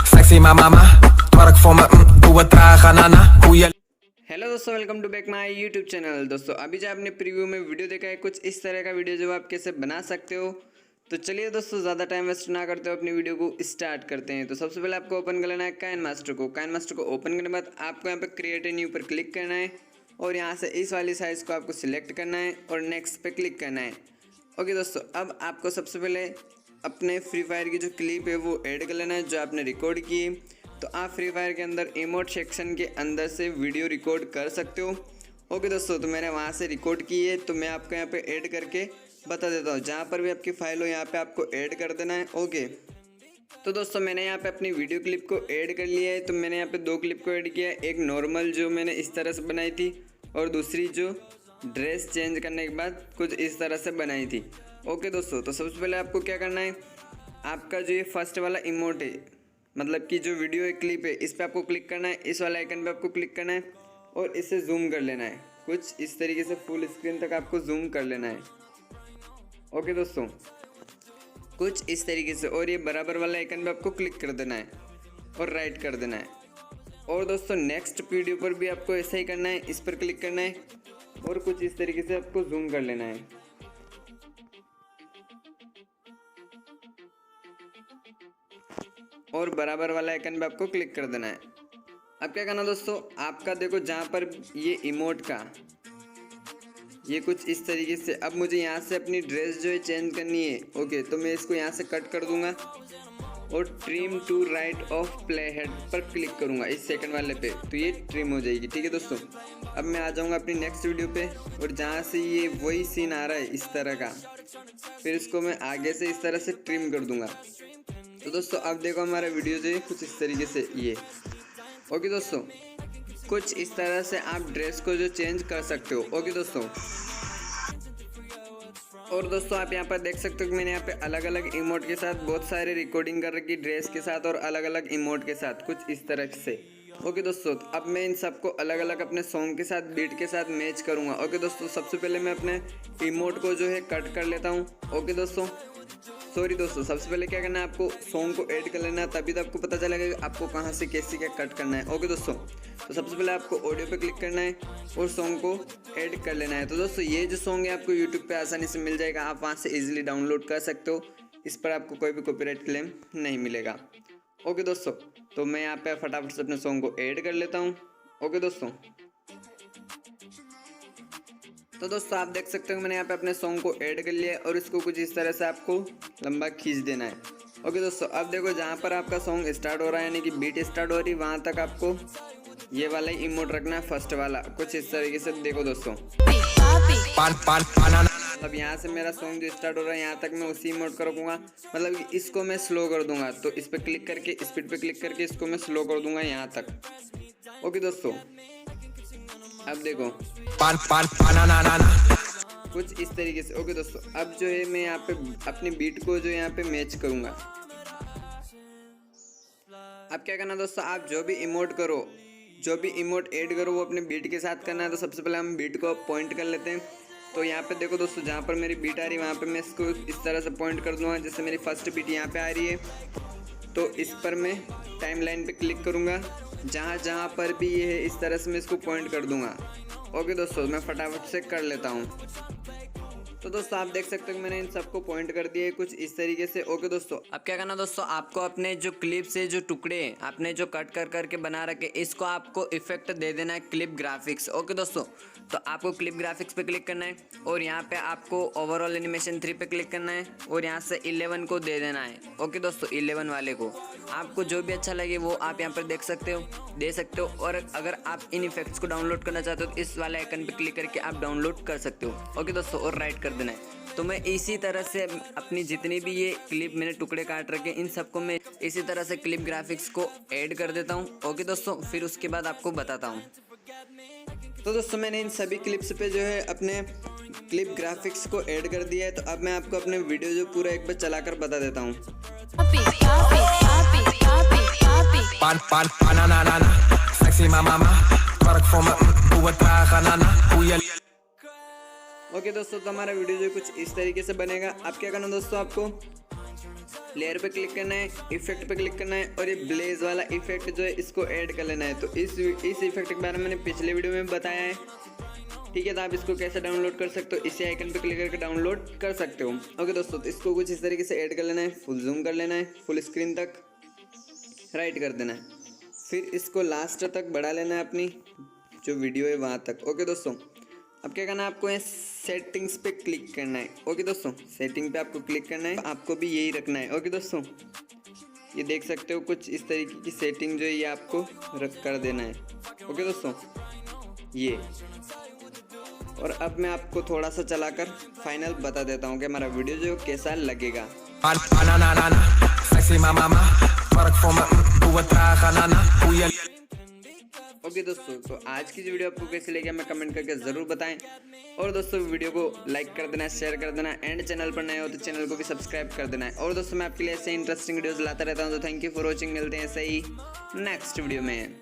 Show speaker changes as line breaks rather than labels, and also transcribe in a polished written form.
Sexy mama, twerk for me, do a traga na na. Hoe je
hello दोस्तों, welcome to back my YouTube channel. दोस्तों अभी जो आपने preview में video देखा है, कुछ इस तरह का वीडियो जो आप कैसे बना सकते हो। तो चलिए दोस्तों, ज़्यादा टाइम वेस्ट ना करते हो, अपनी वीडियो को स्टार्ट करते हैं। तो सबसे पहले आपको ओपन कर लेना है काइनमास्टर को। काइनमास्टर को ओपन करने के बाद आपको यहाँ पे क्रिएट ए न्यू पर क्लिक करना है और यहाँ से इस वाली साइज़ को आपको सिलेक्ट करना है और नेक्स्ट पे क्लिक करना है। ओके दोस्तों, अब आपको सबसे पहले अपने फ्री फायर की जो क्लिप है वो ऐड कर लेना है जो आपने रिकॉर्ड की है। तो आप फ्री फायर के अंदर इमोट सेक्शन के अंदर से वीडियो रिकॉर्ड कर सकते हो। ओके दोस्तों, तो मैंने वहाँ से रिकॉर्ड की है, तो मैं आपको यहाँ पे ऐड करके बता देता हूँ। जहाँ पर भी आपकी फाइल हो यहाँ पे आपको ऐड कर देना है। ओके, तो दोस्तों मैंने यहाँ पे अपनी वीडियो क्लिप को ऐड कर लिया है। तो मैंने यहाँ पे दो क्लिप को ऐड किया है, एक नॉर्मल जो मैंने इस तरह से बनाई थी और दूसरी जो ड्रेस चेंज करने के बाद कुछ इस तरह से बनाई थी। ओके दोस्तों, तो सबसे पहले आपको क्या करना है, आपका जो ये फर्स्ट वाला इमोट है, मतलब कि जो वीडियो एक क्लिप है, इस पर आपको क्लिक करना है, इस वाले आइकन पे आपको क्लिक करना है और इसे जूम कर लेना है। कुछ इस तरीके से फुल स्क्रीन तक आपको जूम कर लेना है। ओके दोस्तों, कुछ इस तरीके से, और ये बराबर वाला आइकन पे आपको क्लिक कर देना है और राइट कर देना है। और दोस्तों नेक्स्ट वीडियो पर भी आपको ऐसा ही करना है, इस पर क्लिक करना है और कुछ इस तरीके से आपको जूम कर लेना है। और बराबर वाला आइकन पे आपको क्लिक कर देना है। अब क्या करना दोस्तों, आपका देखो जहाँ पर ये इमोट का ये कुछ इस तरीके से, अब मुझे यहाँ से अपनी ड्रेस जो है चेंज करनी है। ओके, तो मैं इसको यहाँ से कट कर दूंगा और trim to right of play head पर क्लिक करूँगा इस सेकंड वाले पे, तो ये ट्रिम हो जाएगी। ठीक है दोस्तों, अब मैं आ जाऊँगा अपनी नेक्स्ट वीडियो पे और जहाँ से ये वही सीन आ रहा है इस तरह का, फिर इसको मैं आगे से इस तरह से ट्रिम कर दूँगा। तो दोस्तों अब देखो हमारा वीडियो जो है कुछ इस तरीके से ये। ओके दोस्तों, कुछ इस तरह से आप ड्रेस को जो चेंज कर सकते हो। ओके दोस्तों, और दोस्तों आप यहाँ पर देख सकते हो कि मैंने यहाँ पे अलग अलग इमोट के साथ बहुत सारे रिकॉर्डिंग कर रखी, ड्रेस के साथ और अलग अलग इमोट के साथ कुछ इस तरह से। ओके दोस्तों, अब मैं इन सबको अलग अलग अपने सॉन्ग के साथ, बीट के साथ मैच करूँगा। ओके दोस्तों, सबसे पहले मैं अपने इमोट को जो है कट कर लेता हूँ। ओके दोस्तों, सॉरी दोस्तों, सबसे पहले क्या करना है, आपको सॉन्ग को ऐड कर लेना है, तभी तो आपको पता चलेगा कि आपको कहाँ से कैसे क्या कट करना है। ओके दोस्तों, तो सबसे पहले आपको ऑडियो पे क्लिक करना है और सॉन्ग को ऐड कर लेना है। तो दोस्तों ये जो सॉन्ग है आपको यूट्यूब पे आसानी से मिल जाएगा, आप वहाँ से इजीली डाउनलोड कर सकते हो। इस पर आपको कोई भी कॉपीराइट क्लेम नहीं मिलेगा। ओके दोस्तों, तो मैं यहाँ पे फटाफट से अपने सॉन्ग को ऐड कर लेता हूँ। ओके दोस्तों, तो दोस्तों आप देख सकते हो मैंने यहाँ पे अपने सॉन्ग को ऐड कर लिया है और इसको कुछ इस तरह से आपको लंबा खींच देना है। ओके दोस्तों, अब देखो जहाँ पर आपका सॉन्ग स्टार्ट हो रहा है, यानी कि बीट स्टार्ट हो रही है, वहाँ तक आपको ये वाला ही इमोट रखना है, फर्स्ट वाला कुछ इस तरीके से। देखो दोस्तों, अब यहाँ से मेरा सॉन्ग जो स्टार्ट हो रहा है यहाँ तक मैं उसी इमोट को रखूँगा, मतलब कि इसको मैं स्लो कर दूंगा। तो इस पर क्लिक करके, स्पीड पे क्लिक करके इसको मैं स्लो कर दूंगा यहाँ तक। ओके दोस्तों, अब देखो कुछ इस तरीके से। ओके दोस्तों, अब जो है मैं यहाँ पे अपनी बीट को जो यहाँ पे मैच करूँगा। अब क्या करना दोस्तों, आप जो भी इमोट करो, जो भी इमोट ऐड करो वो अपने बीट के साथ करना है। तो सबसे पहले हम बीट को पॉइंट कर लेते हैं। तो यहाँ पे देखो दोस्तों, जहाँ पर मेरी बीट आ रही है वहाँ पे मैं इसको इस तरह से पॉइंट कर दूँगा। जैसे मेरी फर्स्ट बीट यहाँ पे आ रही है, तो इस पर मैं टाइमलाइन पे क्लिक करूँगा, जहाँ जहाँ पर भी ये है इस तरह से मैं इसको पॉइंट कर दूँगा। ओके दोस्तों, मैं फटाफट से कर लेता हूँ। तो दोस्तों आप देख सकते हो कि मैंने इन सबको पॉइंट कर दिया है कुछ इस तरीके से। ओके दोस्तों, अब क्या करना दोस्तों, आपको अपने जो क्लिप से जो टुकड़े आपने जो कट कर करके बना रखे, इसको आपको इफेक्ट दे देना है क्लिप ग्राफिक्स। ओके दोस्तों, तो आपको क्लिप ग्राफिक्स पे क्लिक करना है और यहाँ पे आपको ओवरऑल एनिमेशन 3 पे क्लिक करना है और यहाँ से 11 को दे देना है। ओके दोस्तों, 11 वाले को आपको जो भी अच्छा लगे वो आप यहाँ पर दे सकते हो। और अगर आप इन इफेक्ट्स को डाउनलोड करना चाहते हो तो इस वाले आइकन पे क्लिक करके आप डाउनलोड कर सकते हो। ओके दोस्तों, और राइट कर देना है। तो मैं इसी तरह से अपनी जितनी भी ये क्लिप मैंने टुकड़े काट रखे इन सबको मैं इसी तरह से क्लिप ग्राफिक्स को ऐड कर देता हूँ। ओके दोस्तों, फिर उसके बाद आपको बताता हूँ। तो दोस्तों मैंने इन सभी क्लिप्स पे जो है अपने क्लिप ग्राफिक्स को ऐड कर दिया है। तो अब मैं आपको अपने वीडियो जो पूरा एक बार चलाकर बता देता हूँ। ओके दोस्तों, तो हमारा वीडियो जो कुछ इस तरीके से बनेगा। अब क्या करना दोस्तों, आपको लेयर पे क्लिक करना है, इफेक्ट पे क्लिक करना है और ये ब्लेज वाला इफेक्ट जो है इसको ऐड कर लेना है। तो इस इफेक्ट के बारे में मैंने पिछले वीडियो में बताया है, ठीक है। तो आप इसको कैसे डाउनलोड कर सकते हो, इसी आइकन पे क्लिक करके डाउनलोड कर सकते हो। ओके दोस्तों, तो इसको कुछ इस तरीके से ऐड कर लेना है, फुल जूम कर लेना है, फुल स्क्रीन तक राइट कर देना है, फिर इसको लास्ट तक बढ़ा लेना है अपनी जो वीडियो है वहाँ तक। ओके दोस्तों, अब क्या करना है, आपको यहाँ सेटिंग्स पे क्लिक करना है। ओके दोस्तों, सेटिंग पे आपको क्लिक करना है, आपको भी यही रखना है। ओके दोस्तों, ये देख सकते हो कुछ इस तरीके की सेटिंग जो है ये आपको रख कर देना है। ओके दोस्तों, ये और अब मैं आपको थोड़ा सा चलाकर फाइनल बता देता हूँ कि हमारा वीडियो जो कैसा लगेगा। ओके दोस्तों, तो आज की जो वीडियो आपको कैसी लगी हमें कमेंट करके ज़रूर बताएं। और दोस्तों वीडियो को लाइक कर देना, शेयर कर देना, एंड चैनल पर नए हो तो चैनल को भी सब्सक्राइब कर देना है। और दोस्तों मैं आपके लिए ऐसे इंटरेस्टिंग वीडियोस लाता रहता हूँ। तो थैंक यू फॉर वॉचिंग, मिलते हैं ऐसे ही नेक्स्ट वीडियो में।